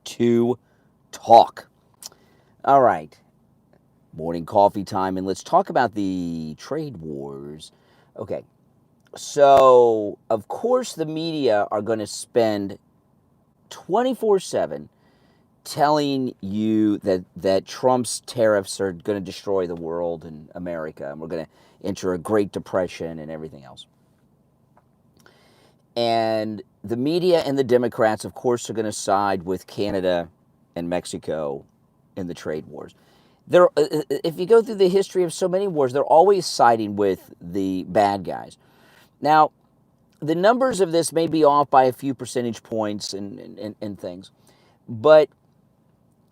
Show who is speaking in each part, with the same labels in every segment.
Speaker 1: to talk. All right, morning coffee time, and let's talk about the trade wars. Okay, so of course the media are going to spend 24/7 telling you that Trump's tariffs are going to destroy the world and America, and we're going to enter a Great Depression and everything else. And the media and the Democrats, of course, are going to side with Canada and Mexico in the trade wars. If you go through the history of so many wars, they're always siding with the bad guys. Now, the numbers of this may be off by a few percentage points and things, but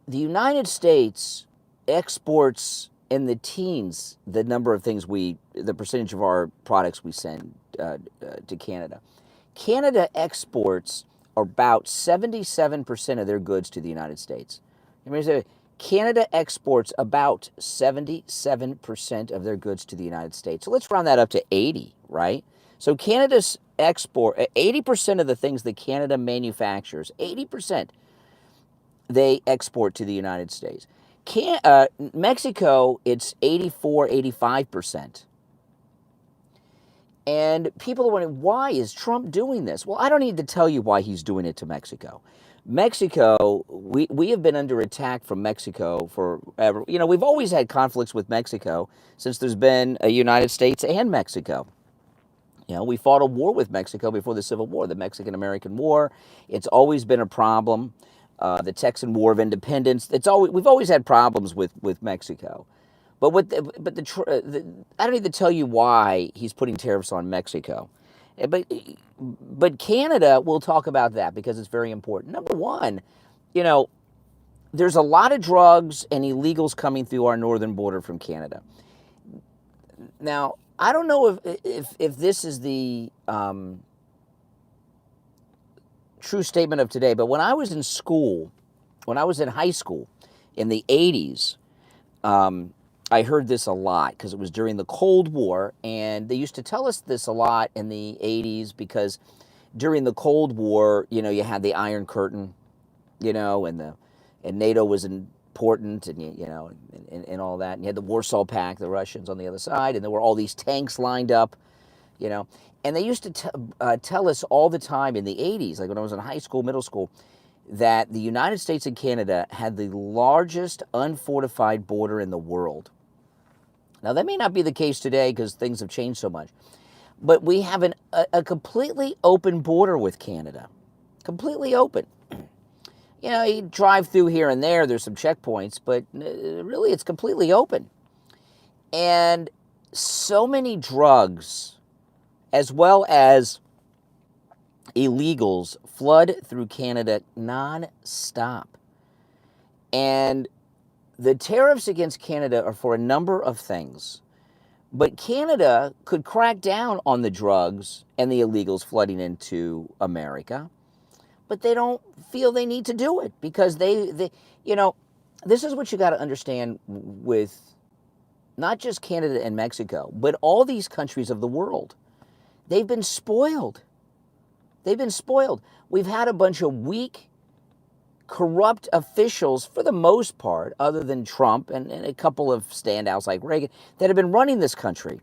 Speaker 1: the United States exports in the teens the number of things the percentage of our products we send to Canada. Canada exports about 77% of their goods to the United States. Canada exports about 77% of their goods to the United States. So let's round that up to 80, right? So Canada's export, 80% of the things that Canada manufactures, 80%, they export to the United States. Mexico, it's 84, 85%. And people are wondering, why is Trump doing this? Well, I don't need to tell you why he's doing it to Mexico. Mexico, we have been under attack from Mexico forever. You know, we've always had conflicts with Mexico since there's been a United States and Mexico. You know, we fought a war with Mexico before the Civil War, the Mexican-American War. It's always been a problem. The Texan War of Independence. We've always had problems with Mexico. But I don't need to tell you why he's putting tariffs on Mexico. But Canada, we'll talk about that because it's very important. Number one, you know, there's a lot of drugs and illegals coming through our northern border from Canada. Now, I don't know if this is the true statement of today, but when I was in school, when I was in high school in the 80s, I heard this a lot because it was during the Cold War, and they used to tell us this a lot in the 80s because during the Cold War, you know, you had the Iron Curtain, you know, and NATO was important, and you know, and all that, and you had the Warsaw Pact, the Russians on the other side, and there were all these tanks lined up, you know, and they used to tell us all the time in the 80s, like when I was in high school, middle school, that the United States and Canada had the largest unfortified border in the world. Now, that may not be the case today because things have changed so much, but we have a completely open border with Canada, completely open. You know, you drive through here and there, there's some checkpoints, but really it's completely open. And so many drugs, as well as illegals, flood through Canada non-stop. And the tariffs against Canada are for a number of things. But Canada could crack down on the drugs and the illegals flooding into America, but they don't feel they need to do it because they you know, this is what you got to understand with not just Canada and Mexico, but all these countries of the world. They've been spoiled. They've been spoiled. We've had a bunch of weak, corrupt officials, for the most part, other than Trump and a couple of standouts like Reagan, that have been running this country.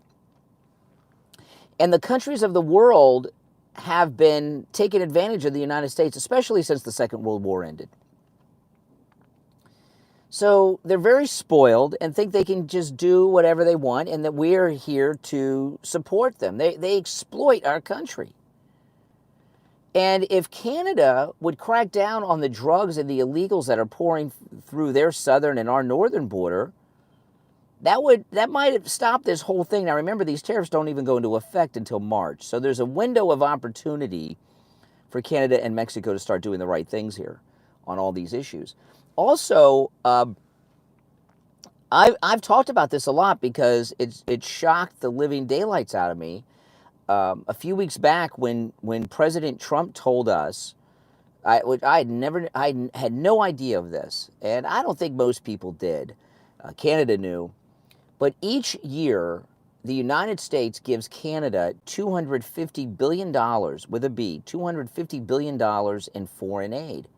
Speaker 1: And the countries of the world have been taking advantage of the United States, especially since the Second World War ended. So they're very spoiled and think they can just do whatever they want and that we're here to support them. They exploit our country. And if Canada would crack down on the drugs and the illegals that are pouring through their southern and our northern border, that might have stopped this whole thing. Now remember, these tariffs don't even go into effect until March. So there's a window of opportunity for Canada and Mexico to start doing the right things here on all these issues. Also, I've talked about this a lot because it shocked the living daylights out of me. A few weeks back, when President Trump told us, I had no idea of this, and I don't think most people did. Canada knew, but each year the United States gives Canada $250 billion with a B, $250 billion in foreign aid.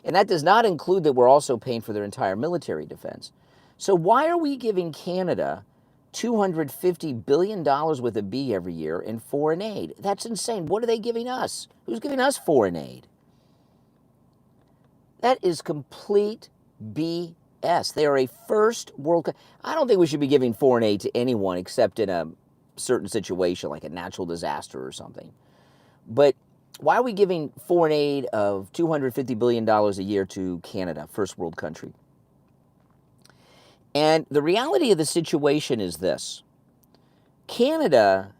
Speaker 1: And that does not include that we're also paying for their entire military defense. So why are we giving Canada $250 billion with a B every year in foreign aid? That's insane. What are they giving us? Who's giving us foreign aid? That is complete BS. They are a first world country. I don't think we should be giving foreign aid to anyone except in a certain situation like a natural disaster or something. But why are we giving foreign aid of $250 billion a year to Canada, first world country? And the reality of the situation is this. Canada,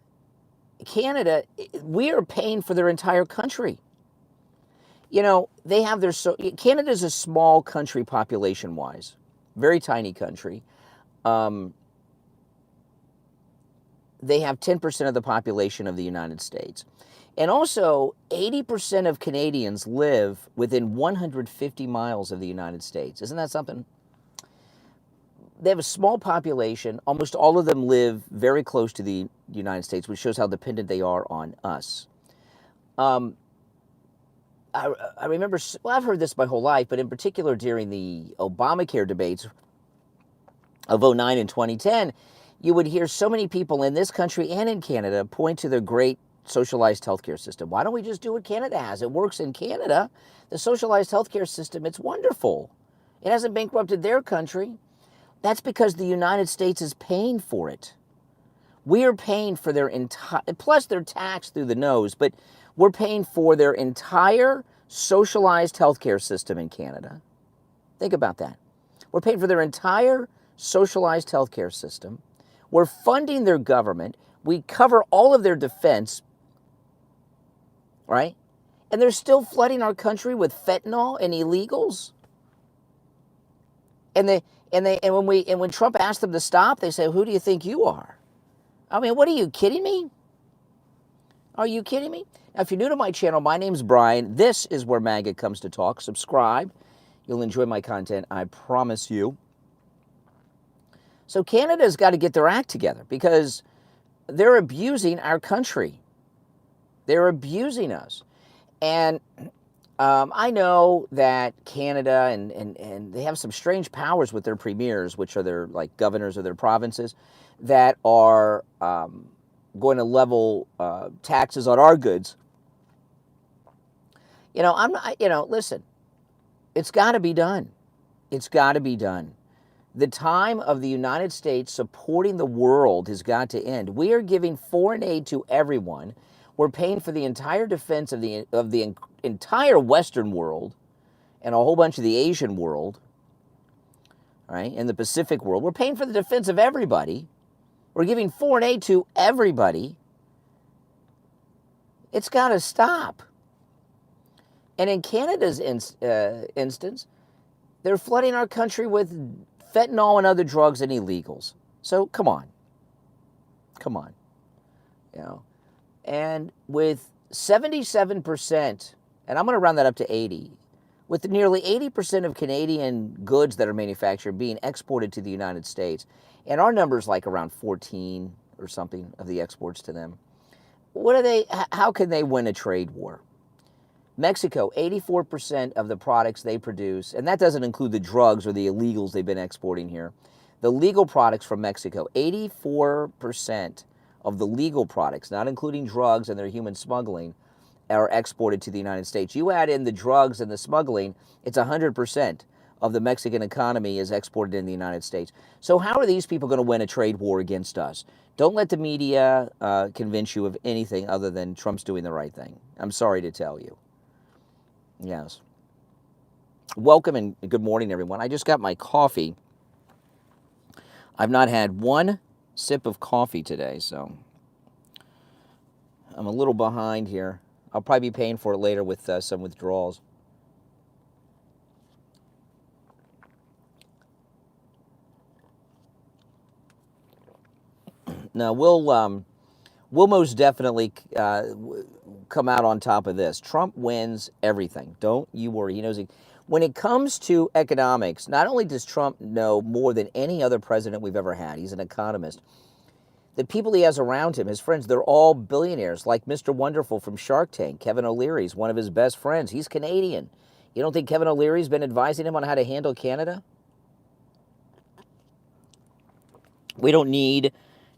Speaker 1: we are paying for their entire country. You know, they have their, Canada's a small country population-wise, very tiny country. They have 10% of the population of the United States. And also, 80% of Canadians live within 150 miles of the United States. Isn't that something? They have a small population. Almost all of them live very close to the United States, which shows how dependent they are on us. I remember, well, I've heard this my whole life, but in particular during the Obamacare debates of 2009 and 2010, you would hear so many people in this country and in Canada point to their great socialized healthcare system. Why don't we just do what Canada has? It works in Canada. The socialized healthcare system, it's wonderful. It hasn't bankrupted their country. That's because the United States is paying for it. We are paying for their entire, plus they're taxed through the nose, but we're paying for their entire socialized healthcare system in Canada. Think about that. We're paying for their entire socialized healthcare system. We're funding their government. We cover all of their defense, right? And they're still flooding our country with fentanyl and illegals. And when Trump asked them to stop, they say, "Who do you think you are?" I mean, what are you kidding me? Are you kidding me? Now, if you're new to my channel, my name's Brian. This is where MAGA comes to talk. Subscribe. You'll enjoy my content, I promise you. So Canada's got to get their act together because they're abusing our country. They're abusing us. And I know that Canada and they have some strange powers with their premiers, which are their like governors of their provinces, that are going to level taxes on our goods. You know, listen, it's got to be done. It's got to be done. The time of the United States supporting the world has got to end. We are giving foreign aid to everyone. We're paying for the entire defense of the entire Western world and a whole bunch of the Asian world, right, and the Pacific world. We're paying for the defense of everybody. We're giving foreign aid to everybody. It's got to stop. And in Canada's instance, they're flooding our country with fentanyl and other drugs and illegals. So come on. Come on. You know. And with 77%, and I'm going to round that up to 80, with nearly 80% of Canadian goods that are manufactured being exported to the United States, and our number's like around 14 or something of the exports to them, how can they win a trade war? Mexico, 84% of the products they produce, and that doesn't include the drugs or the illegals they've been exporting here. The legal products from Mexico, 84% of the legal products, not including drugs and their human smuggling, are exported to the United States. You add in the drugs and the smuggling, it's 100% of the Mexican economy is exported in the United States. So how are these people going to win a trade war against us? Don't let the media convince you of anything other than Trump's doing the right thing. I'm sorry to tell you. Yes. Welcome and good morning, everyone. I just got my coffee. I've not had one sip of coffee today, so I'm a little behind here. I'll probably be paying for it later with some withdrawals. Now, we'll most definitely come out on top of this. Trump wins everything. Don't you worry. He knows it. When it comes to economics, not only does Trump know more than any other president we've ever had, he's an economist. The people he has around him, his friends, they're all billionaires, like Mr. Wonderful from Shark Tank. Kevin O'Leary's one of his best friends. He's Canadian. You don't think Kevin O'Leary's been advising him on how to handle Canada? We don't need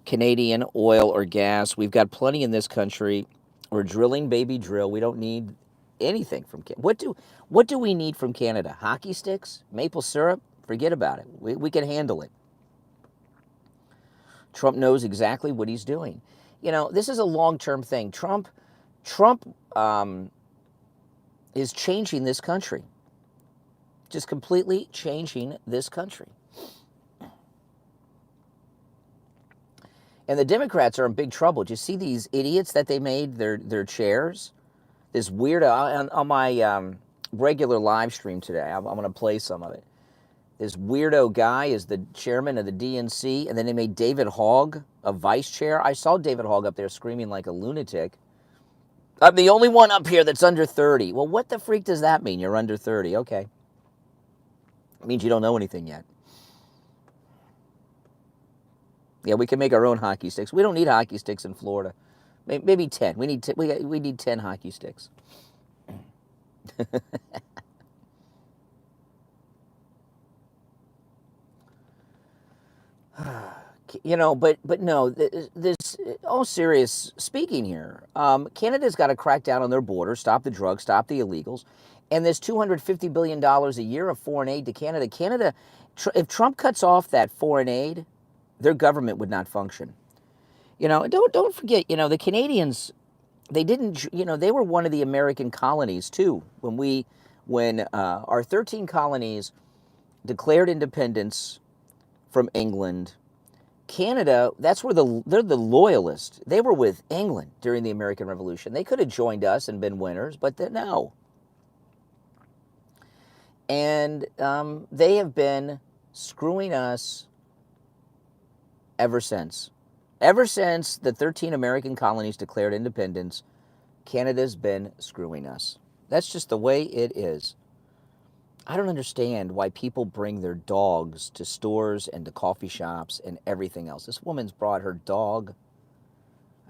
Speaker 1: Canadian oil or gas. We've got plenty in this country. We're drilling, baby, drill. We don't need anything from Canada. What do we need from Canada? Hockey sticks? Maple syrup? Forget about it. We can handle it. Trump knows exactly what he's doing. You know, this is a long-term thing. Trump is changing this country. Just completely changing this country. And the Democrats are in big trouble. Do you see these idiots that they made their chairs? This weirdo, on my regular live stream today, I'm going to play some of it. This weirdo guy is the chairman of the DNC, and then they made David Hogg a vice chair. I saw David Hogg up there screaming like a lunatic. I'm the only one up here that's under 30. Well, what the freak does that mean? You're under 30. Okay. It means you don't know anything yet. Yeah, we can make our own hockey sticks. We don't need hockey sticks in Florida. Maybe 10. We need 10 hockey sticks. You know, but no, this all serious speaking here. Canada's got to crack down on their border, stop the drugs, stop the illegals, and this $250 billion a year of foreign aid to Canada, if Trump cuts off that foreign aid, their government would not function. You know, don't forget, you know, the Canadians, they didn't, you know, they were one of the American colonies too. When our 13 colonies declared independence from England, Canada, that's where they're the loyalists. They were with England during the American Revolution. They could have joined us and been winners, but no. And they have been screwing us ever since. Ever since the 13 American colonies declared independence, Canada's been screwing us. That's just the way it is. I don't understand why people bring their dogs to stores and to coffee shops and everything else. This woman's brought her dog.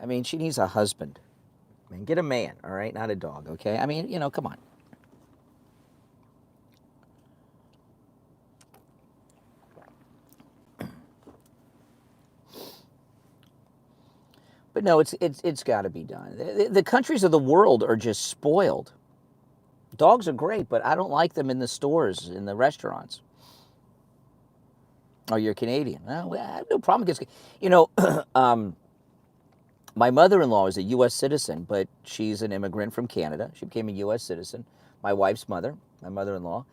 Speaker 1: I mean, she needs a husband. I mean, get a man, all right? Not a dog, okay? I mean, you know, come on. But no, it's got to be done. The countries of the world are just spoiled. Dogs are great, but I don't like them in the stores, in the restaurants. Oh, you're Canadian. Well, I have no problem against, you know, my mother-in-law is a U.S. citizen, but she's an immigrant from Canada. She became a U.S. citizen. My wife's mother, my mother-in-law,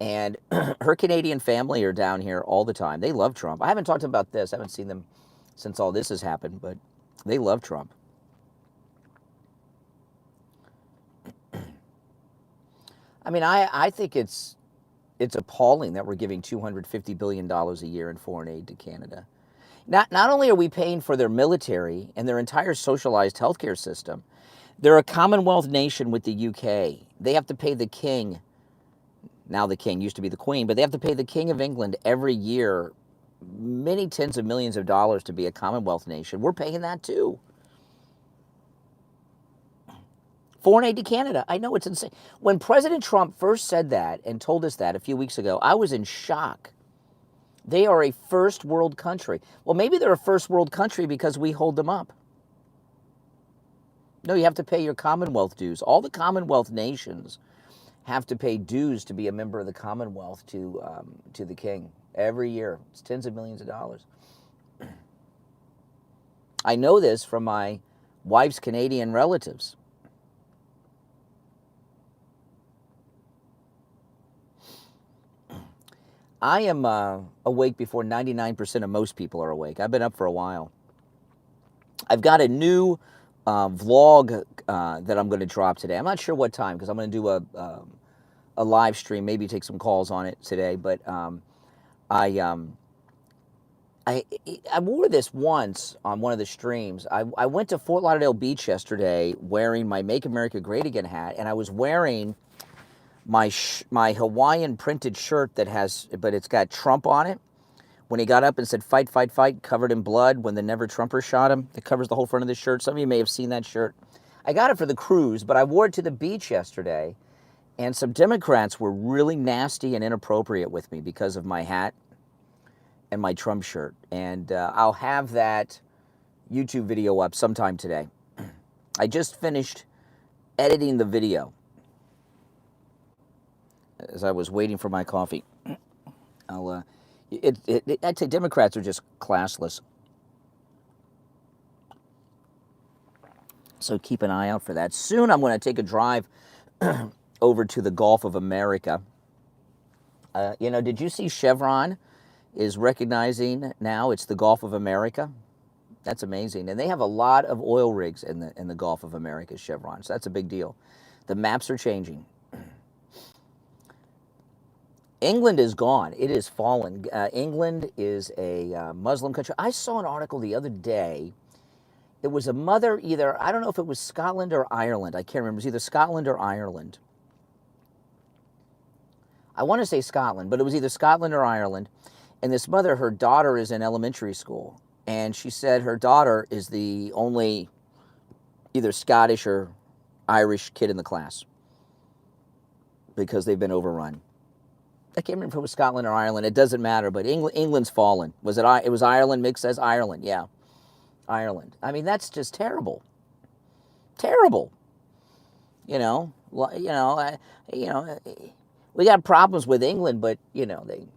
Speaker 1: and her Canadian family are down here all the time. They love Trump. I haven't talked to them about this. I haven't seen them since all this has happened, but they love Trump. I mean, I think it's appalling that we're giving $250 billion a year in foreign aid to Canada. Not only are we paying for their military and their entire socialized healthcare system, they're a Commonwealth nation with the UK. They have to pay the king, now the king, used to be the queen, but they have to pay the King of England every year many tens of millions of dollars to be a Commonwealth nation. We're paying that too. Foreign aid to Canada. I know, it's insane. When President Trump first said that and told us that a few weeks ago, I was in shock. They are a first world country. Well, maybe they're a first world country because we hold them up. No, you have to pay your Commonwealth dues. All the Commonwealth nations have to pay dues to be a member of the Commonwealth to the king every year. It's tens of millions of dollars. I know this from my wife's Canadian relatives. I am awake before 99% of most people are awake. I've been up for a while. I've got a new vlog that I'm going to drop today. I'm not sure what time because I'm going to do a live stream, maybe take some calls on it today. But I wore this once on one of the streams. I went to Fort Lauderdale Beach yesterday wearing my Make America Great Again hat, and I was wearing my Hawaiian printed shirt that has, but it's got Trump on it. When he got up and said, "Fight, fight, fight," covered in blood when the Never Trumper shot him. It covers the whole front of the shirt. Some of you may have seen that shirt. I got it for the cruise, but I wore it to the beach yesterday. And some Democrats were really nasty and inappropriate with me because of my hat and my Trump shirt. And I'll have that YouTube video up sometime today. I just finished editing the video as I was waiting for my coffee. I'd say Democrats are just classless. So keep an eye out for that. Soon I'm going to take a drive over to the Gulf of America. Did you see Chevron is recognizing now it's the Gulf of America? That's amazing. And they have a lot of oil rigs in the Gulf of America, Chevron. So that's a big deal. The maps are changing. England is gone. It is fallen. England is a Muslim country. I saw an article the other day. It was a mother, either, I don't know if it was Scotland or Ireland. I can't remember. It was either Scotland or Ireland. I want to say Scotland, but it was either Scotland or Ireland. And this mother, her daughter is in elementary school. And she said her daughter is the only either Scottish or Irish kid in the class because they've been overrun. I can't remember if it was Scotland or Ireland. It doesn't matter, but England's fallen. It was Ireland? Mick says Ireland. Yeah, Ireland. I mean, that's just terrible. Terrible. We got problems with England, but they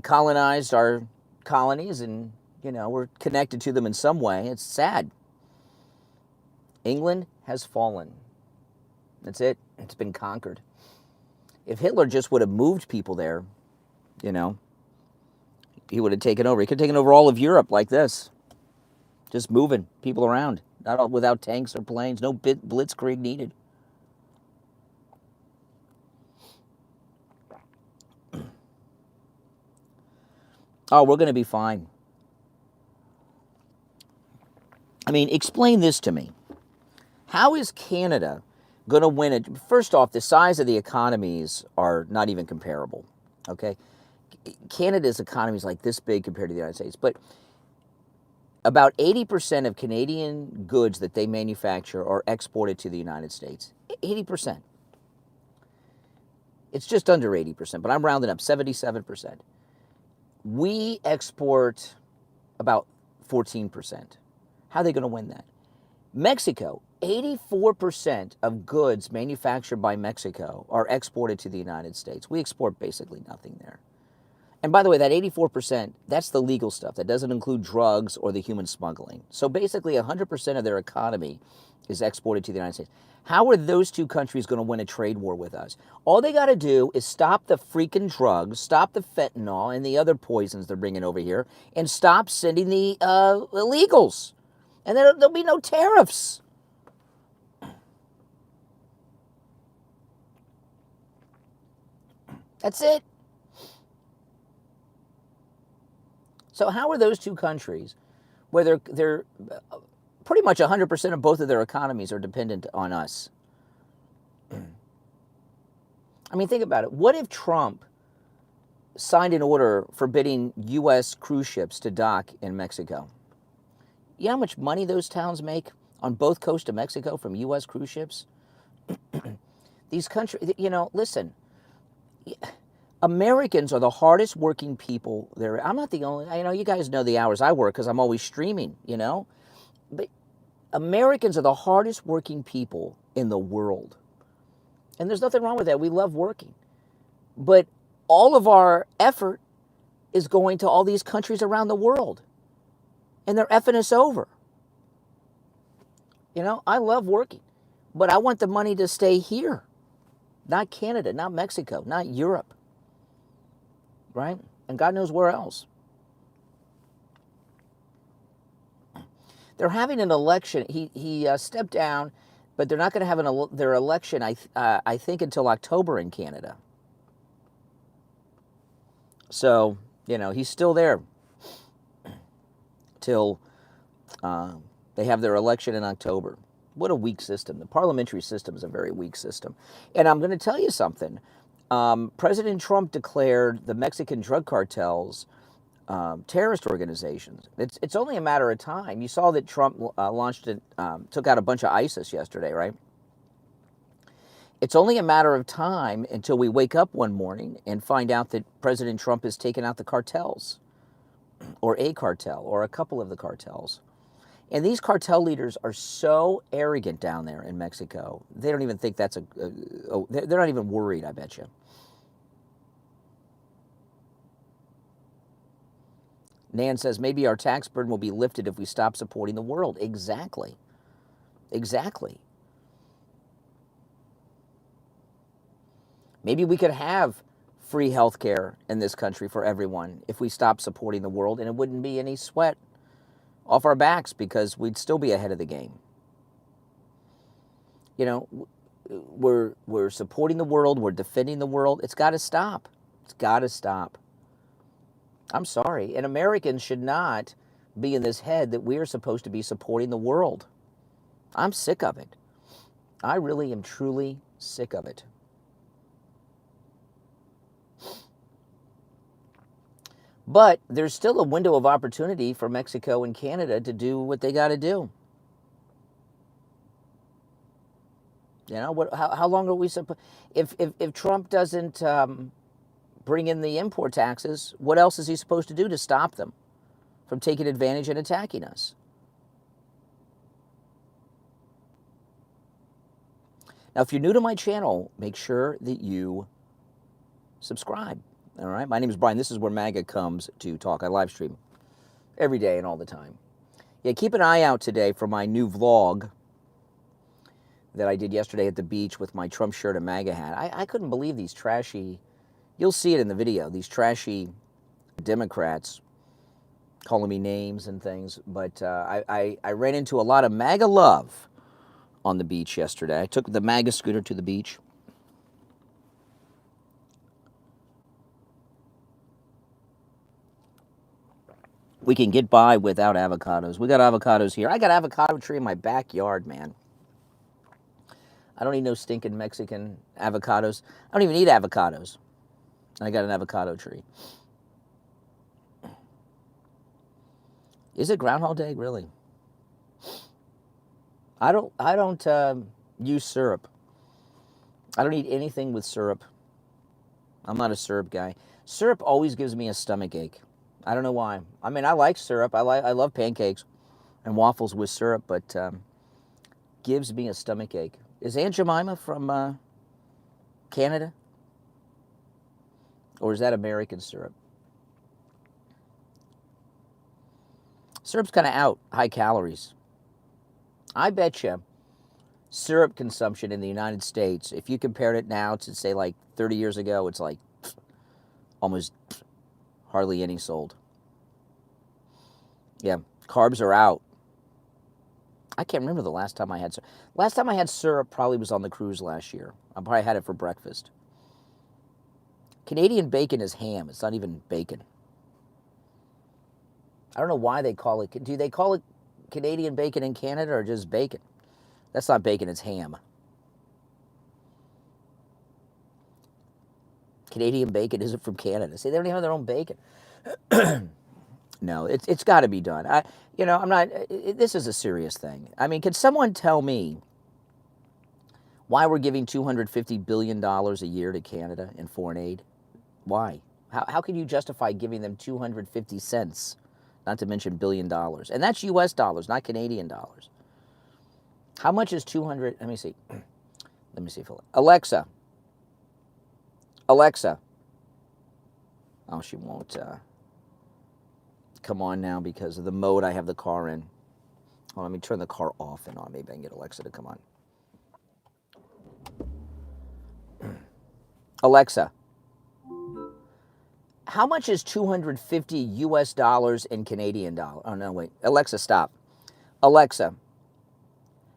Speaker 1: colonized our colonies, and we're connected to them in some way. It's sad. England has fallen. That's it. It's been conquered. If Hitler just would have moved people there, he would have taken over. He could have taken over all of Europe like this, just moving people around, without tanks or planes. No blitzkrieg needed. Oh, we're going to be fine. I mean, explain this to me. How is Canada going to win it? First off, the size of the economies are not even comparable, okay? Canada's economy is like this big compared to the United States, but about 80% of Canadian goods that they manufacture are exported to the United States. 80%. It's just under 80%, but I'm rounding up, 77%. We export about 14%. How are they going to win that? Mexico, 84% of goods manufactured by Mexico are exported to the United States. We export basically nothing there. And by the way, that 84%, that's the legal stuff. That doesn't include drugs or the human smuggling. So basically 100% of their economy is exported to the United States. How are those two countries going to win a trade war with us? All they got to do is stop the freaking drugs, stop the fentanyl and the other poisons they're bringing over here, and stop sending the illegals. And then there'll be no tariffs. That's it. So how are those two countries, where they're pretty much 100% of both of their economies are dependent on us? I mean, think about it. What if Trump signed an order forbidding U.S. cruise ships to dock in Mexico? You know how much money those towns make on both coasts of Mexico from U.S. cruise ships? These countries, listen, Americans are the hardest working people there. I'm not the only, you guys know the hours I work because I'm always streaming, But Americans are the hardest working people in the world. And there's nothing wrong with that. We love working. But all of our effort is going to all these countries around the world. And they're effing us over. I love working. But I want the money to stay here. Not Canada, not Mexico, not Europe. Right? And God knows where else. They're having an election. He stepped down, but they're not going to have their election, I think, until October in Canada. So, he's still there till they have their election in October. What a weak system. The parliamentary system is a very weak system. And I'm going to tell you something. President Trump declared the Mexican drug cartels terrorist organizations. It's only a matter of time. You saw that Trump took out a bunch of ISIS yesterday, right? It's only a matter of time until we wake up one morning and find out that President Trump has taken out the cartels, or a cartel, or a couple of the cartels. And these cartel leaders are so arrogant down there in Mexico. They don't even think that's they're not even worried, I bet you. Nan says, maybe our tax burden will be lifted if we stop supporting the world. Exactly. Exactly. Maybe we could have free health care in this country for everyone if we stopped supporting the world, and it wouldn't be any sweat off our backs because we'd still be ahead of the game. You know, we're supporting the world, we're defending the world. It's got to stop. It's got to stop. I'm sorry. And Americans should not be in this head that we are supposed to be supporting the world. I'm sick of it. I really am truly sick of it. But there's still a window of opportunity for Mexico and Canada to do what they got to do. You know, how long are we supposed? If Trump doesn't bring in the import taxes, what else is he supposed to do to stop them from taking advantage and attacking us? Now, if you're new to my channel, make sure that you subscribe. All right, my name is Brian. This is where MAGA comes to talk. I live stream every day and all the time. Yeah, keep an eye out today for my new vlog that I did yesterday at the beach with my Trump shirt and MAGA hat. I couldn't believe these trashy, you'll see it in the video, these trashy Democrats calling me names and things. But I ran into a lot of MAGA love on the beach yesterday. I took the MAGA scooter to the beach. We can get by without avocados. We got avocados here. I got an avocado tree in my backyard, man. I don't need no stinking Mexican avocados. I don't even eat avocados. I got an avocado tree. Is it Groundhog Day, really? I don't use syrup. I don't eat anything with syrup. I'm not a syrup guy. Syrup always gives me a stomach ache. I don't know why. I mean, I like syrup. I love pancakes and waffles with syrup, but gives me a stomach ache. Is Aunt Jemima from Canada? Or is that American syrup? Syrup's kind of out, high calories. I bet you syrup consumption in the United States, if you compared it now to, say, like 30 years ago, it's like almost hardly any sold. Yeah, carbs are out. I can't remember the last time I had syrup. Last time I had syrup probably was on the cruise last year. I probably had it for breakfast. Canadian bacon is ham. It's not even bacon. I don't know why they call it. Do they call it Canadian bacon in Canada or just bacon? That's not bacon, it's ham. Canadian bacon isn't from Canada. See, they don't even have their own bacon. No, it's got to be done. I'm not. This is a serious thing. I mean, can someone tell me why we're giving $250 billion a year to Canada in foreign aid? Why? How can you justify giving them 250 cents, not to mention $1 billion? And that's U.S. dollars, not Canadian dollars. How much is 200? Let me see. Let me see. Alexa. Alexa. Oh, she won't come on now because of the mode I have the car in. Oh, let me turn the car off and on. Maybe I can get Alexa to come on. Alexa. How much is 250 U.S. dollars in Canadian dollars? Oh, no, wait. Alexa, stop. Alexa.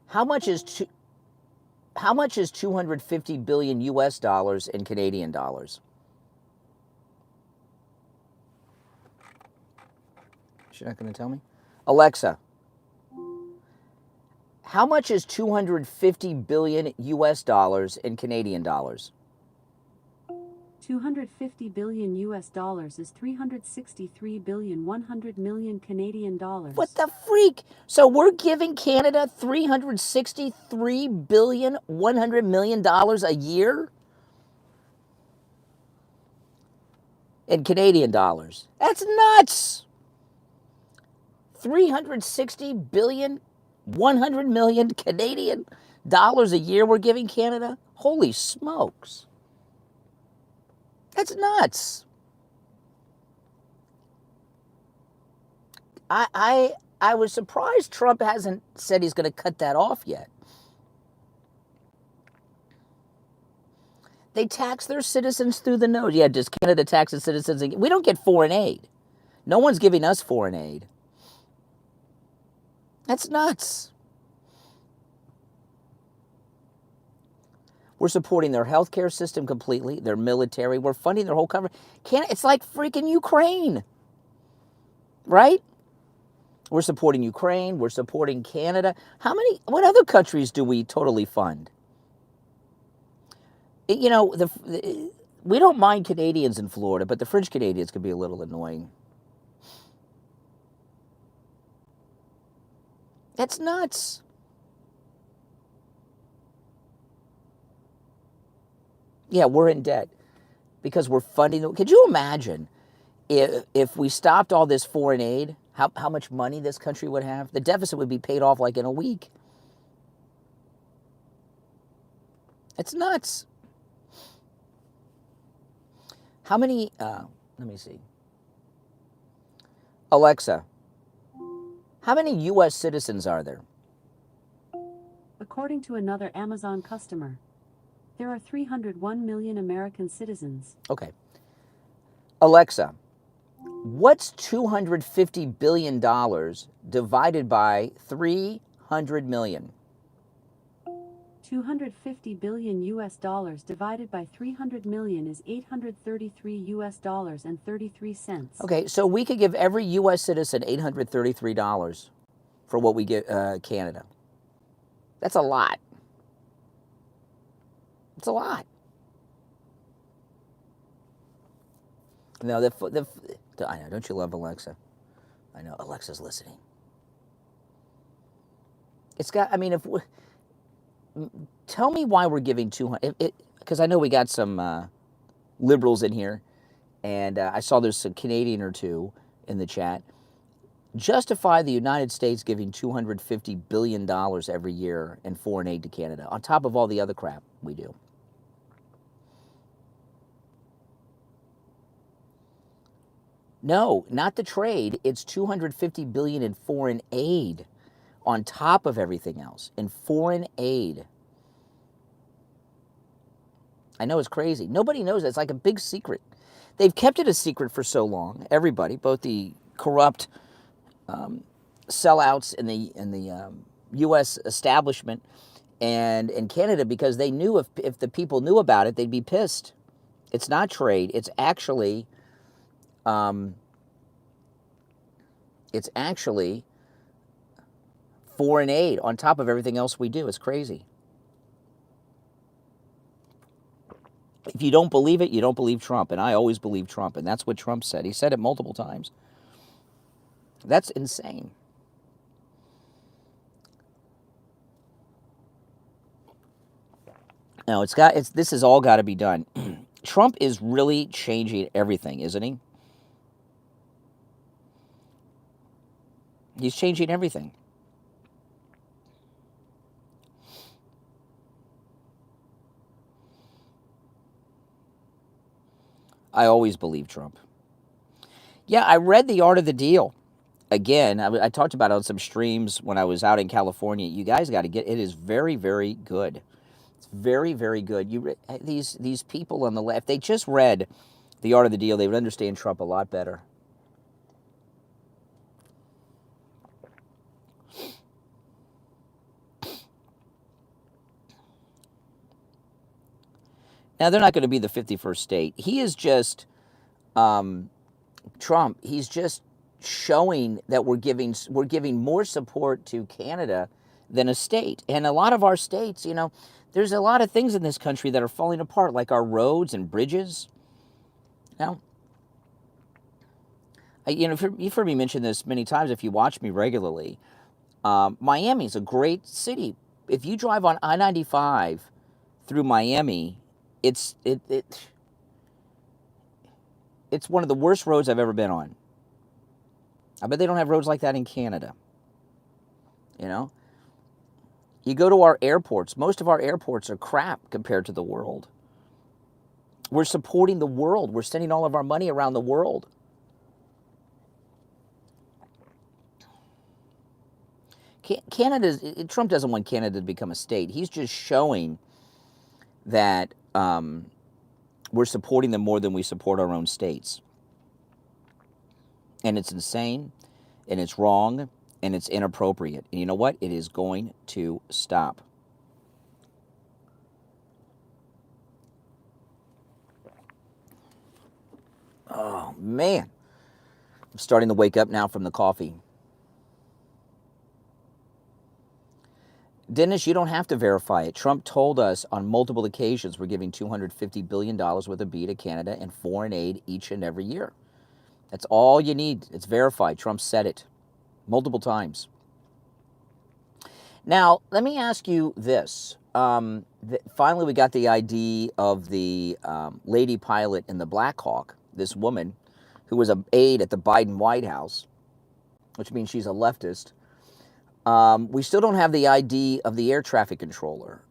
Speaker 1: How much is 250 billion U.S. dollars in Canadian dollars? She's not going to tell me? Alexa, how much is 250 billion U.S. dollars in Canadian dollars?
Speaker 2: 250 billion US dollars is 363 billion 100 million Canadian dollars.
Speaker 1: What the freak? So we're giving Canada $363 billion, $100 million a year? In Canadian dollars. That's nuts. 360 billion, 100 million Canadian dollars a year we're giving Canada? Holy smokes. That's nuts. I was surprised Trump hasn't said he's going to cut that off yet. They tax their citizens through the nose. Yeah, does Canada tax its citizens? We don't get foreign aid. No one's giving us foreign aid. That's nuts. We're supporting their healthcare system completely, their military. We're funding their whole country. It's like freaking Ukraine, right? We're supporting Ukraine. We're supporting Canada. What other countries do we totally fund? You know, we don't mind Canadians in Florida, but the French Canadians can be a little annoying. That's nuts. Yeah, we're in debt because we're funding. Could you imagine if we stopped all this foreign aid, how much money this country would have? The deficit would be paid off like in a week. It's nuts. How many, let me see. Alexa, how many U.S. citizens are there?
Speaker 2: According to another Amazon customer, there are 301 million American citizens.
Speaker 1: Okay. Alexa, what's $250 billion divided by 300 million?
Speaker 2: 250 billion US dollars divided by 300 million is 833 US dollars and 33 cents.
Speaker 1: Okay, so we could give every U.S. citizen $833 for what we give Canada. That's a lot. It's a lot. No, I know. Don't you love Alexa? I know Alexa's listening. It's got. I mean, tell me why we're giving 200. Because I know we got some liberals in here, and I saw there's a Canadian or two in the chat. Justify the United States giving $250 billion every year in foreign aid to Canada, on top of all the other crap we do. No, not the trade. It's $250 billion in foreign aid on top of everything else, in foreign aid. I know it's crazy. Nobody knows that. It's like a big secret. They've kept it a secret for so long. Everybody, both the corrupt sellouts in the U.S. establishment and in Canada, because they knew if the people knew about it, they'd be pissed. It's not trade. It's actually foreign aid on top of everything else we do. It's crazy. If you don't believe it, you don't believe Trump. And I always believe Trump. And that's what Trump said. He said it multiple times. That's insane. No, this has all got to be done. Trump is really changing everything, isn't he? He's changing everything. I always believe Trump. Yeah, I read The Art of the Deal. Again, I talked about it on some streams when I was out in California. You guys got to get it. Is very, very good. It's very, very good. These people on the left, they just read The Art of the Deal. They would understand Trump a lot better. Now, they're not going to be the 51st state. He is just, Trump, he's just showing that we're giving more support to Canada than a state. And a lot of our states, there's a lot of things in this country that are falling apart, like our roads and bridges. Now, you've heard me mention this many times if you watch me regularly. Miami's a great city. If you drive on I-95 through Miami, it's one of the worst roads I've ever been on. I bet they don't have roads like that in Canada. You know? You go to our airports. Most of our airports are crap compared to the world. We're supporting the world. We're sending all of our money around the world. Trump doesn't want Canada to become a state. He's just showing that we're supporting them more than we support our own states. And it's insane, and it's wrong, and it's inappropriate. And you know what? It is going to stop. Oh, man. I'm starting to wake up now from the coffee. Dennis, you don't have to verify it. Trump told us on multiple occasions we're giving $250 billion worth of B to Canada and foreign aid each and every year. That's all you need. It's verified. Trump said it multiple times. Now, let me ask you this. Finally, we got the ID of the lady pilot in the Black Hawk, this woman who was an aide at the Biden White House, which means she's a leftist. We still don't have the ID of the air traffic controller.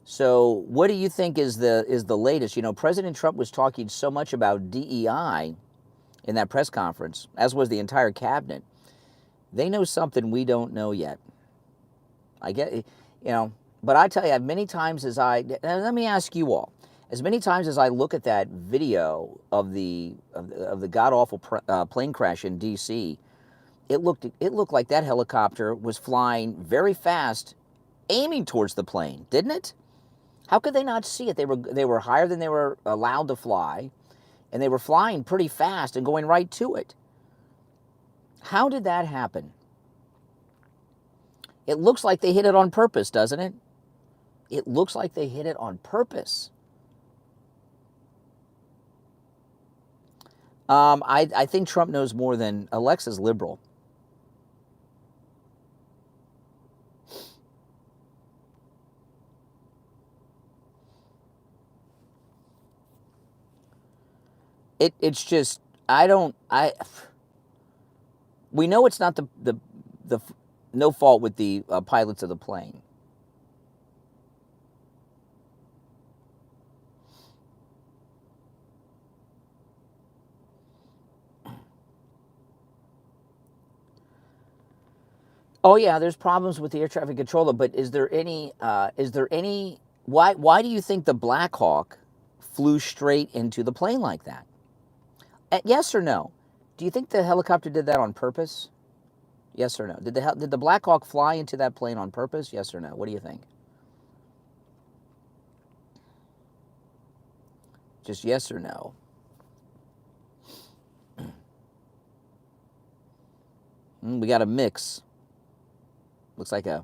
Speaker 1: So what do you think is the latest? You know, President Trump was talking so much about DEI in that press conference, as was the entire cabinet. They know something we don't know yet. I get, you know, but I tell you, many times let me ask you all, as many times as I look at that video of the god-awful plane crash in D.C., it looked like that helicopter was flying very fast, aiming towards the plane, didn't it? How could they not see it? They were higher than they were allowed to fly, and they were flying pretty fast and going right to it. How did that happen? It looks like they hit it on purpose, doesn't it? It looks like they hit it on purpose. I think Trump knows more than Alexa's liberal. It's just, we know it's not the no fault with the pilots of the plane. Oh yeah, there's problems with the air traffic controller, but is there any why do you think the Black Hawk flew straight into the plane like that? Yes or no? Do you think the helicopter did that on purpose? Yes or no? Did the Black Hawk fly into that plane on purpose? Yes or no? What do you think? Just yes or no? We got a mix. Looks like a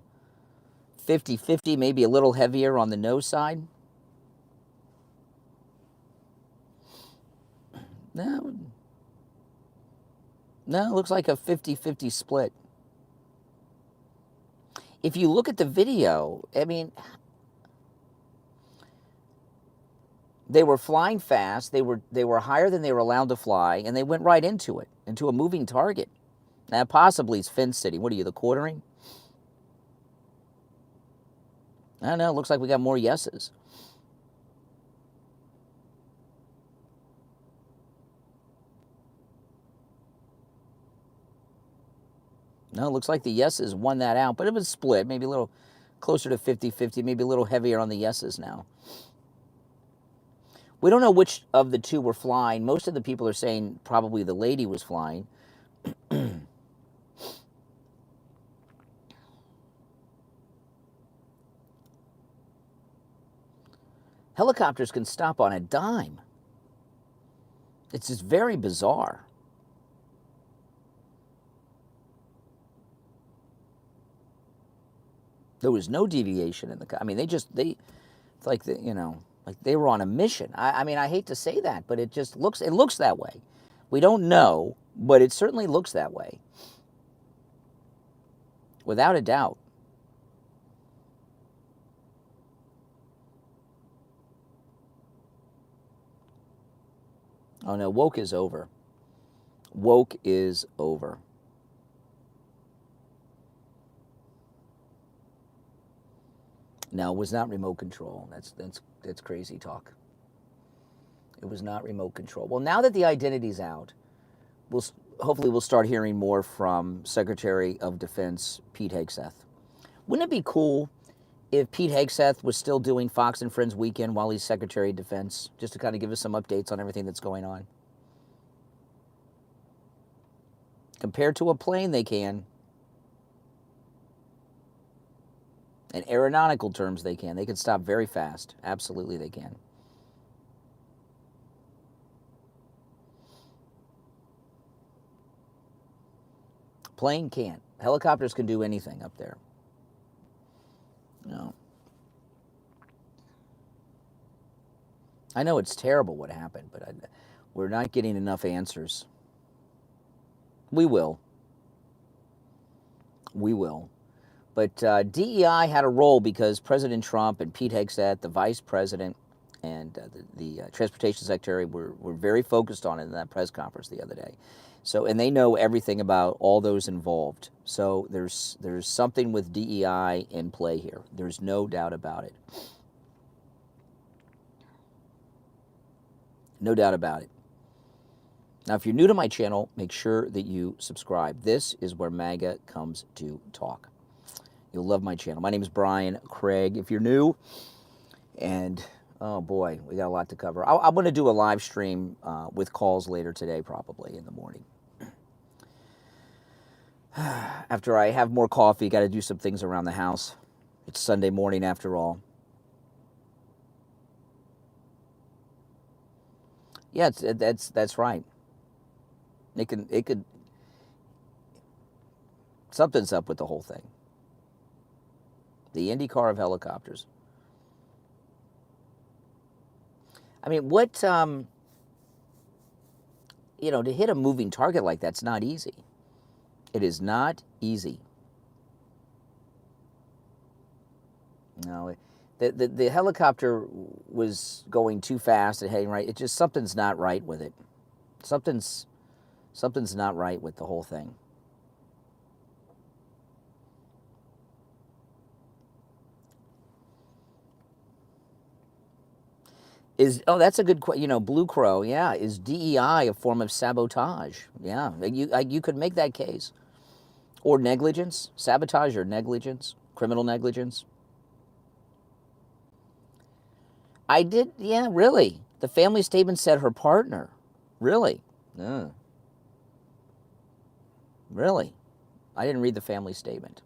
Speaker 1: 50-50, maybe a little heavier on the no side. No, it looks like a 50-50 split. If you look at the video, I mean, they were flying fast, they were higher than they were allowed to fly, and they went right into it, into a moving target. Now, possibly it's Fin City. What are you, the quartering? I don't know. It looks like we got more yeses. No, it looks like the yeses won that out, but it was split, maybe a little closer to 50-50, maybe a little heavier on the yeses now. We don't know which of the two were flying. Most of the people are saying probably the lady was flying. Helicopters can stop on a dime. It's just very bizarre. There was no deviation in the. I mean, it's like it's Like they were on a mission. I mean, I hate to say that, but it looks that way. We don't know, but it certainly looks that way. Without a doubt. Oh no, woke is over. Woke is over. No, it was not remote control. That's crazy talk. It was not remote control. Well, now that the identity's out, hopefully we'll start hearing more from Secretary of Defense Pete Hegseth. Wouldn't it be cool if Pete Hegseth was still doing Fox and Friends Weekend while he's Secretary of Defense, just to kind of give us some updates on everything that's going on? Compared to a plane, they can. In aeronautical terms, they can. They can stop very fast. Absolutely, they can. Plane can't. Helicopters can do anything up there. No. I know it's terrible what happened, but we're not getting enough answers. We will. We will. But DEI had a role because President Trump and Pete Hegseth, the vice president, and the transportation secretary were very focused on it in that press conference the other day. So, and they know everything about all those involved. So there's something with DEI in play here. There's no doubt about it. No doubt about it. Now, if you're new to my channel, make sure that you subscribe. This is where MAGA comes to talk. You'll love my channel. My name is Brian Craig. If you're new, and oh boy, we got a lot to cover. I'm going to do a live stream with calls later today, probably in the morning. After I have more coffee, got to do some things around the house. It's Sunday morning after all. Yeah, that's right. It could. Something's up with the whole thing. The IndyCar of helicopters. I mean, what, to hit a moving target like that's not easy. It is not easy. No, the helicopter was going too fast and heading right. It just, something's not right with it. Something's not right with the whole thing. That's a good question. Blue Crow, yeah. Is DEI a form of sabotage? Yeah, you could make that case. Or negligence, sabotage or negligence, criminal negligence. I did, yeah, really. The family statement said her partner. Really? Really? I didn't read the family statement.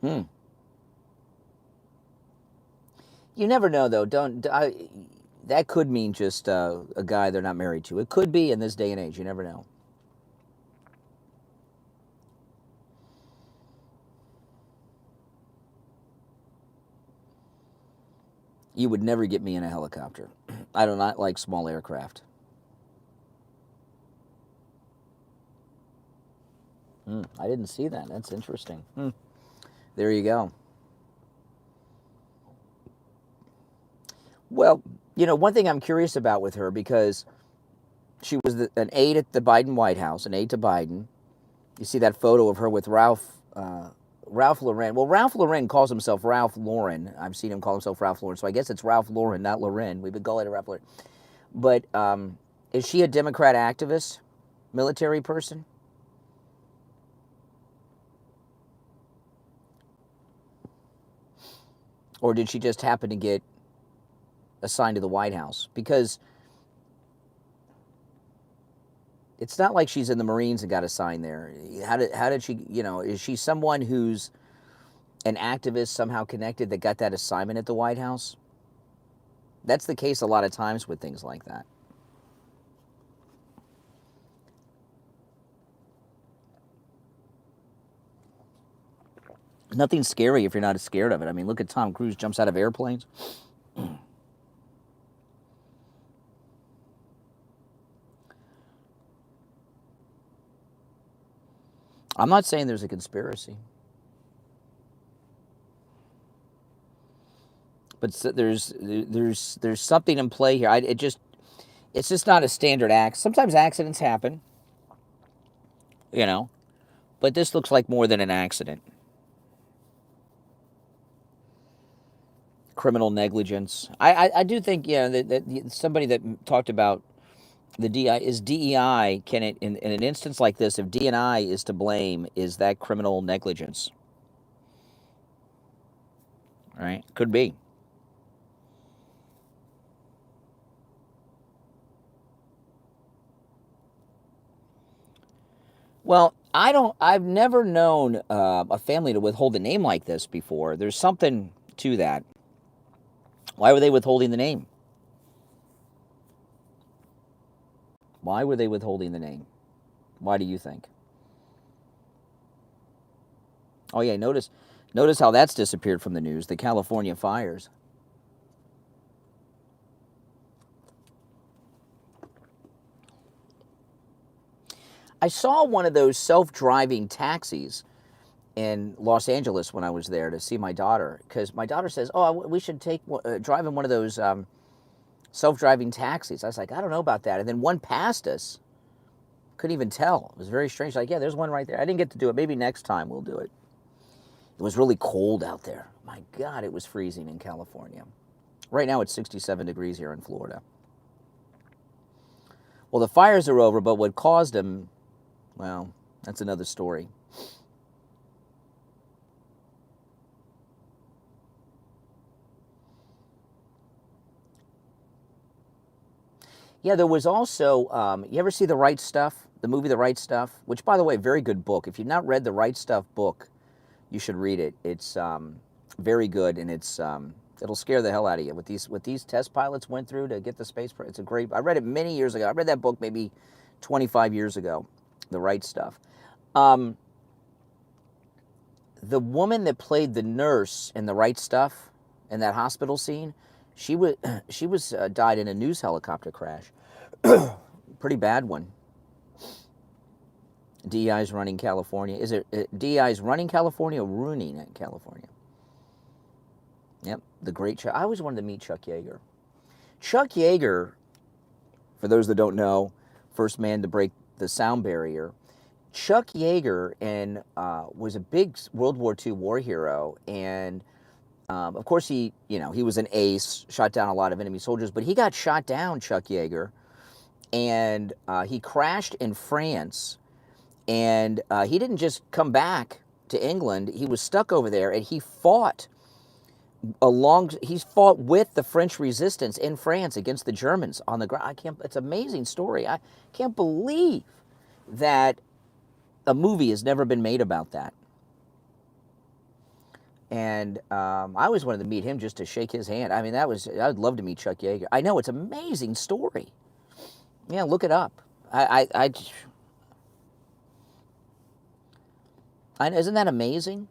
Speaker 1: You never know, though. That could mean just a guy they're not married to. It could be in this day and age. You never know. You would never get me in a helicopter. I do not like small aircraft. I didn't see that. That's interesting. There you go. Well, one thing I'm curious about with her, because she was an aide at the Biden White House, an aide to Biden. You see that photo of her with Ralph Lauren. Well, Ralph Lauren calls himself Ralph Lauren. I've seen him call himself Ralph Lauren, so I guess it's Ralph Lauren, not Lauren. We've been calling it Ralph Lauren. But is she a Democrat activist, military person? Or did she just happen to get assigned to the White House? Because it's not like she's in the Marines and got assigned there. How did she, is she someone who's an activist somehow connected that got that assignment at the White House? That's the case a lot of times with things like that. Nothing's scary if you're not scared of it. I mean, look at Tom Cruise jumps out of airplanes. I'm not saying there's a conspiracy. But there's something in play here. It's just not a standard act. Sometimes accidents happen, but this looks like more than an accident. Criminal negligence. I do think, that somebody that talked about the DEI, can it, in an instance like this, if DNI is to blame, is that criminal negligence? Right? Could be. Well, I've never known a family to withhold a name like this before. There's something to that. Why were they withholding the name? Why were they withholding the name? Why do you think? Oh yeah, notice how that's disappeared from the news, the California fires. I saw one of those self-driving taxis in Los Angeles when I was there to see my daughter, because my daughter says, "Oh, we should drive in one of those self-driving taxis." I was like, "I don't know about that." And then one passed us. Couldn't even tell. It was very strange. Like, yeah, there's one right there. I didn't get to do it. Maybe next time we'll do it. It was really cold out there. My God, it was freezing in California. Right now it's 67 degrees here in Florida. Well, the fires are over, but what caused them, well, that's another story. Yeah, there was also, you ever see The Right Stuff? The movie The Right Stuff? Which, by the way, very good book. If you've not read The Right Stuff book, you should read it. It's very good, and it'll scare the hell out of you. What these test pilots went through to get the space, it's a great, I read it many years ago. I read that book maybe 25 years ago, The Right Stuff. The woman that played the nurse in The Right Stuff, in that hospital scene, she was died in a news helicopter crash. Pretty bad one. DEI's running California. Is it DEI's running California or ruining California? Yep, the great Chuck. I always wanted to meet Chuck Yeager. Chuck Yeager, for those that don't know, first man to break the sound barrier. Chuck Yeager was a big World War II war hero, and of course he was an ace, shot down a lot of enemy soldiers, but he got shot down, Chuck Yeager, and he crashed in France, and he didn't just come back to England. He was stuck over there, and he fought with the French resistance in France against the Germans on the ground. It's an amazing story. I can't believe that a movie has never been made about that. And I always wanted to meet him just to shake his hand. I mean, I'd love to meet Chuck Yeager. I know, it's an amazing story. Yeah, look it up. Isn't that amazing?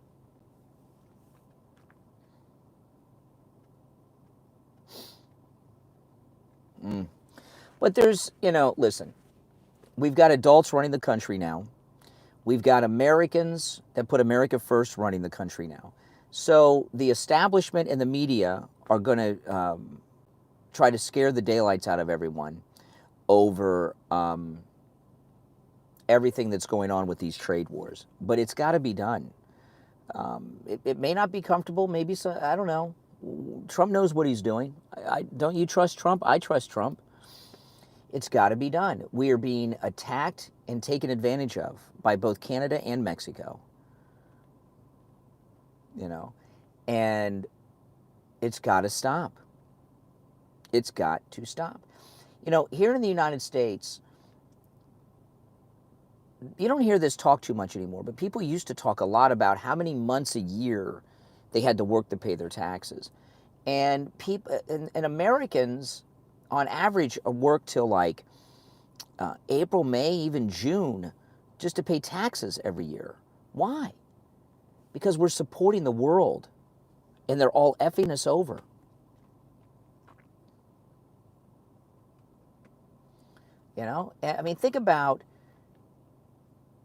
Speaker 1: But there's, listen, we've got adults running the country now. We've got Americans that put America first running the country now. So the establishment and the media are going to try to scare the daylights out of everyone over everything that's going on with these trade wars. But it's got to be done. It may not be comfortable. Maybe so. I don't know. Trump knows what he's doing. Don't you trust Trump? I trust Trump. It's got to be done. We are being attacked and taken advantage of by both Canada and Mexico. And it's got to stop. It's got to stop. Here in the United States, you don't hear this talk too much anymore, but people used to talk a lot about how many months a year they had to work to pay their taxes. And people and Americans, on average, work till like April, May, even June, just to pay taxes every year. Why? Because we're supporting the world, and they're all effing us over. You know, I mean, think about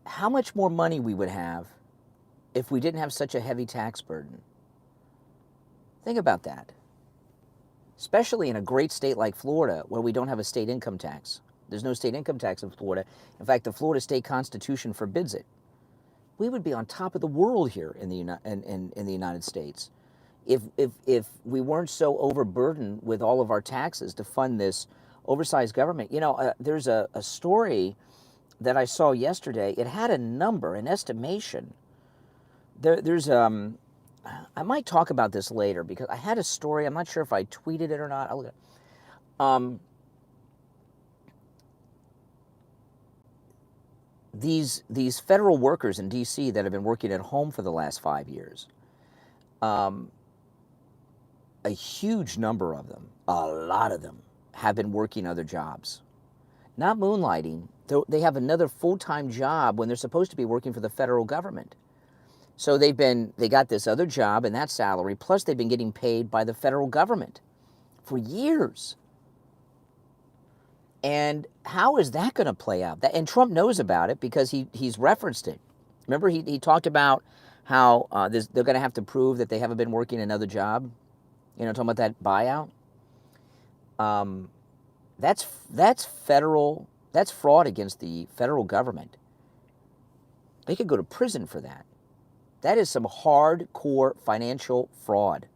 Speaker 1: how much more money we would have if we didn't have such a heavy tax burden. Think about that. Especially in a great state like Florida, where we don't have a state income tax. There's no state income tax in Florida. In fact, the Florida state constitution forbids it. We would be on top of the world here in the United States if we weren't so overburdened with all of our taxes to fund this oversized government. You know, there's a story that I saw yesterday. It had a number, an estimation. There's I might talk about this later because I had a story. I'm not sure if I tweeted it or not. I'll look at these federal workers in D.C. that have been working at home for the last 5 years. A huge number of them, a lot of them, have been working other jobs. Not moonlighting. They have another full-time job when they're supposed to be working for the federal government. So they got this other job and that salary, plus they've been getting paid by the federal government for years. And how is that going to play out? And Trump knows about it because he's referenced it. Remember, he talked about how they're going to have to prove that they haven't been working another job. You know, talking about that buyout. That's fraud against the federal government. They could go to prison for that. That is some hardcore financial fraud.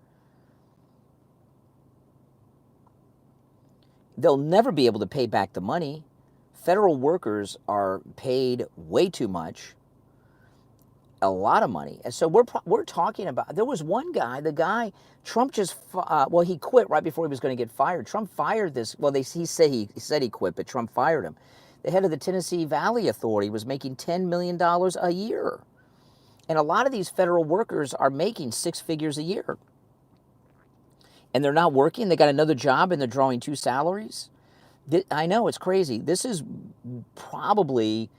Speaker 1: They'll never be able to pay back the money. Federal workers are paid way too much, a lot of money. And so we're talking about, there was one guy, Trump just, he quit right before he was going to get fired. Trump fired this, he said he quit, but Trump fired him. The head of the Tennessee Valley Authority was making $10 million a year. And a lot of these federal workers are making 6 figures a year. And they're not working. They got another job and they're drawing 2 salaries. I know, it's crazy. This is probably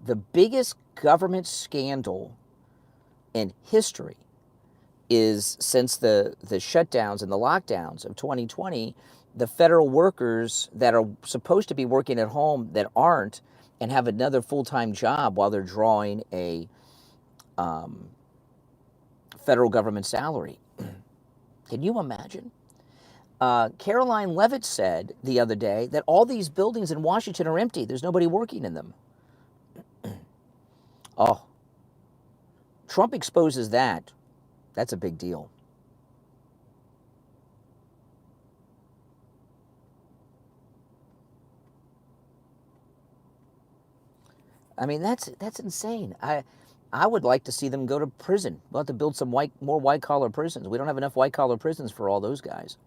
Speaker 1: the biggest government scandal in history is since the shutdowns and the lockdowns of 2020, the federal workers that are supposed to be working at home that aren't and have another full-time job while they're drawing a federal government salary. Can you imagine? Caroline Levitt said the other day that all these buildings in Washington are empty. There's nobody working in them. Oh, Trump exposes that. That's a big deal. I mean, that's insane. I would like to see them go to prison. We'll have to build some more white-collar prisons. We don't have enough white-collar prisons for all those guys.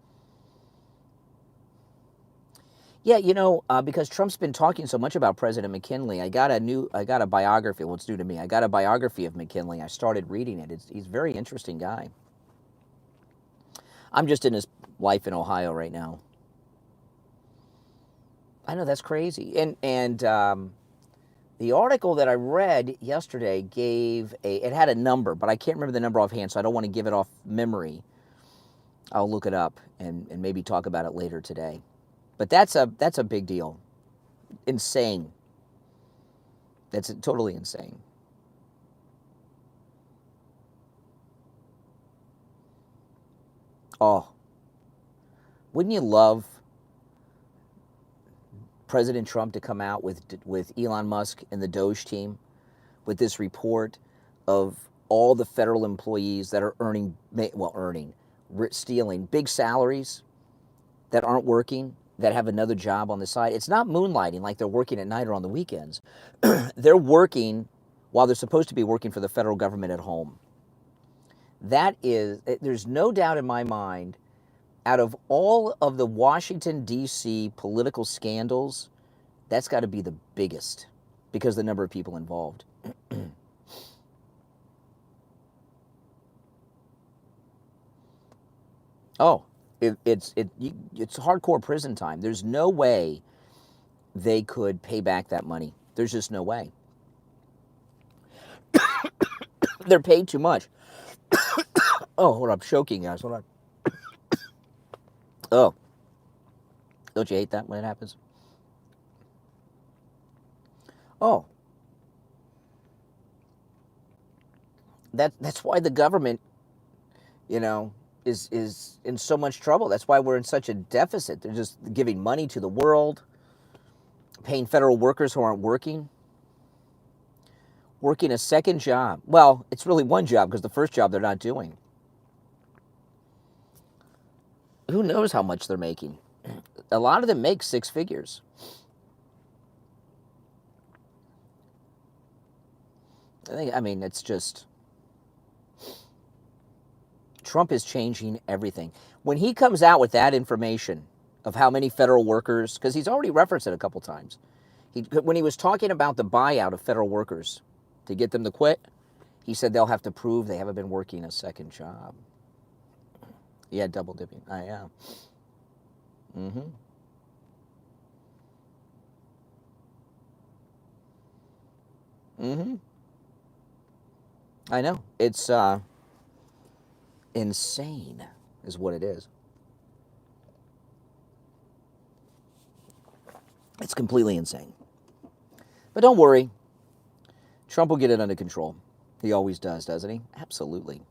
Speaker 1: Yeah, you know, because Trump's been talking so much about President McKinley, I got a biography. Well, it's new to me. I got a biography of McKinley. I started reading it. He's a very interesting guy. I'm just in his life in Ohio right now. I know, that's crazy. And the article that I read yesterday it had a number, but I can't remember the number offhand, so I don't want to give it off memory. I'll look it up and maybe talk about it later today. But that's a big deal. Insane. That's totally insane. Oh, wouldn't you love President Trump to come out with Elon Musk and the Doge team with this report of all the federal employees that are stealing big salaries that aren't working, that have another job on the side. It's not moonlighting like they're working at night or on the weekends. They're working while they're supposed to be working for the federal government at home. There's no doubt in my mind, out of all of the Washington, D.C. political scandals, that's got to be the biggest because of the number of people involved. Oh, it's hardcore prison time. There's no way they could pay back that money. There's just no way. They're paid too much. Oh, hold on, I'm choking, guys. Hold on. Oh, don't you hate that when it happens? Oh, that's why the government, you know, is in so much trouble. That's why we're in such a deficit. They're just giving money to the world, paying federal workers who aren't working a second job. Well, it's really one job because the first job they're not doing. Who knows how much they're making? A lot of them make six figures. I mean, it's just, Trump is changing everything. When he comes out with that information of how many federal workers, because he's already referenced it a couple times, when he was talking about the buyout of federal workers to get them to quit, he said they'll have to prove they haven't been working a second job. Yeah, double dipping. I am. Mm-hmm. Mm-hmm. I know. It's insane is what it is. It's completely insane. But don't worry. Trump will get it under control. He always does, doesn't he? Absolutely.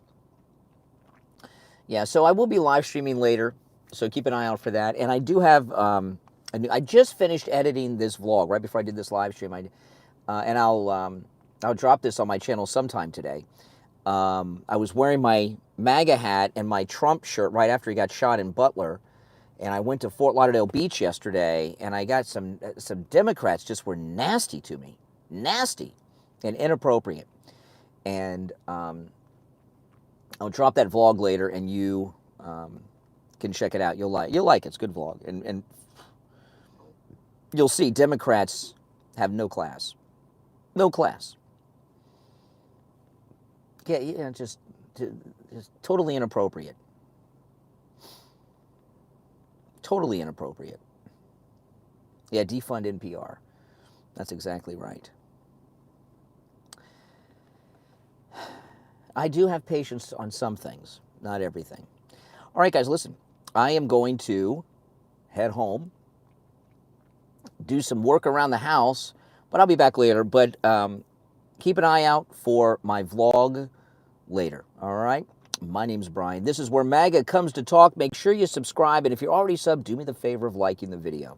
Speaker 1: Yeah, so I will be live streaming later, so keep an eye out for that. And I do have, I just finished editing this vlog right before I did this live stream. And I'll drop this on my channel sometime today. I was wearing my MAGA hat and my Trump shirt right after he got shot in Butler. And I went to Fort Lauderdale Beach yesterday, and I got some Democrats just were nasty to me. Nasty and inappropriate. And I'll drop that vlog later, and you can check it out. You'll like it. It's a good vlog. And you'll see Democrats have no class. No class. Yeah, just totally inappropriate. Totally inappropriate. Yeah, defund NPR. That's exactly right. I do have patience on some things, not everything. All right, guys, listen. I am going to head home, do some work around the house, but I'll be back later. But keep an eye out for my vlog later, all right? My name's Brian. This is where MAGA comes to talk. Make sure you subscribe, and if you're already subbed, do me the favor of liking the video.